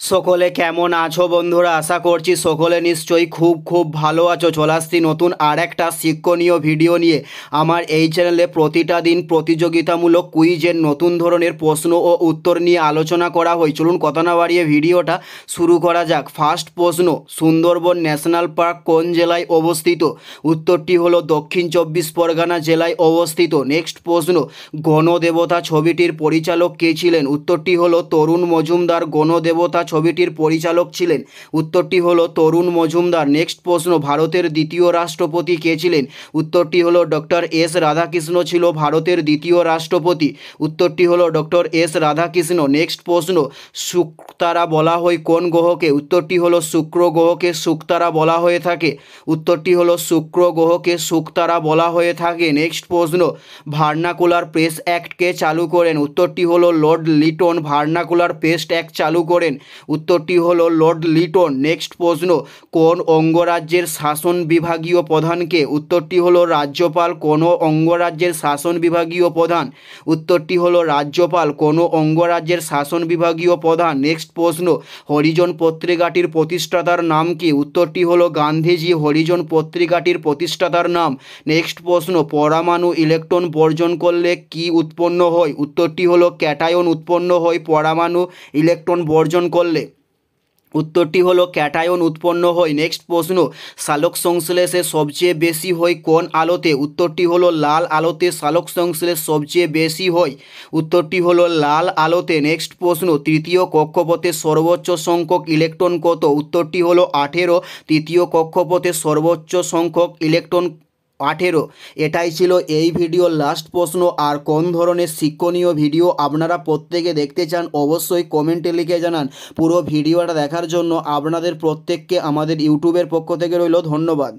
সকলে কেমন আছো বন্ধুরা? আশা করছি সকলে নিশ্চয়ই খুব ভালো আছো। চলে আসছি নতুন আর একটা শিক্ষণীয় ভিডিও নিয়ে। আমার এই চ্যানেলে প্রতিটা দিন প্রতিযোগিতামূলক কুইজের নতুন ধরনের প্রশ্ন ও উত্তর নিয়ে আলোচনা করা হয়। চলুন কথা না বাড়িয়ে ভিডিওটা শুরু করা যাক। ফার্স্ট প্রশ্ন, সুন্দরবন ন্যাশনাল পার্ক কোন জেলায় অবস্থিত? উত্তরটি হলো দক্ষিণ চব্বিশ পরগনা জেলায় অবস্থিত। নেক্সট প্রশ্ন, গণদেবতা ছবিটির পরিচালক কে ছিলেন? উত্তরটি হলো তরুণ মজুমদার গণদেবতা ছবিটির পরিচালক ছিলেন। উত্তরটি হলো তরুণ মজুমদার। নেক্সট প্রশ্ন, ভারতের দ্বিতীয় রাষ্ট্রপতি কে ছিলেন? উত্তরটি হলো ডক্টর এস রাধাকৃষ্ণ ছিল ভারতের দ্বিতীয় রাষ্ট্রপতি। উত্তরটি হলো ডক্টর এস রাধাকৃষ্ণ। নেক্সট প্রশ্ন, শুকতারা বলা হয় কোন গ্রহকে? উত্তরটি হলো শুক্র গ্রহকে শুকতারা বলা হয়ে থাকে। উত্তরটি হলো শুক্র গ্রহকে শুকতারা বলা হয়ে থাকে। নেক্সট প্রশ্ন, ভার্নাকুলার প্রেস অ্যাক্ট কে চালু করেন? উত্তরটি হলো Lord Liton vernacular press act চালু করেন। উত্তরটি হলো লর্ড লিটন। নেক্সট প্রশ্ন, কোন অঙ্গরাজ্যের শাসন বিভাগীয় প্রধানকে? উত্তরটি হলো রাজ্যপাল। কোন অঙ্গরাজ্যের শাসন বিভাগীয় প্রধান? উত্তরটি হলো রাজ্যপাল। কোন অঙ্গরাজ্যের শাসন বিভাগীয় প্রধান? নেক্সট প্রশ্ন, হরিজন পত্রিকাটির প্রতিষ্ঠাতার নাম কি? উত্তরটি হলো গান্ধীজি। হরিজন পত্রিকাটির প্রতিষ্ঠাতার নাম। নেক্সট প্রশ্ন, পরমাণু ইলেকট্রন বর্জন করলে কি উৎপন্ন হয়? উত্তরটি হলো ক্যাটায়ন উৎপন্ন হয় পরমাণু ইলেকট্রন বর্জন করলে। উত্তরটি হলো ক্যাটায়ন উৎপন্ন হয়। নেক্সট প্রশ্ন, সালোক সংশ্লেষে সবচেয়ে বেশি হয় কোন আলোতে? উত্তরটি হলো লাল আলোতে সালোক সংশ্লেষ সবচেয়ে বেশি হয়। উত্তরটি হলো লাল আলোতে। নেক্সট প্রশ্ন, তৃতীয় কক্ষপথে সর্বোচ্চ সংখ্যক ইলেকট্রন কত? উত্তরটি হলো 18। তৃতীয় কক্ষপথে সর্বোচ্চ সংখ্যক ইলেকট্রন 18। এটাই ছিল এই ভিডিওর লাস্ট প্রশ্ন। আর কোন ধরনের শিক্ষণীয় ভিডিও আপনারা প্রত্যেকে দেখতে চান অবশ্যই কমেন্টে লিখে জানান। পুরো ভিডিওটা দেখার জন্য আপনাদের প্রত্যেককে আমাদের ইউটিউবের পক্ষ থেকে রইল ধন্যবাদ।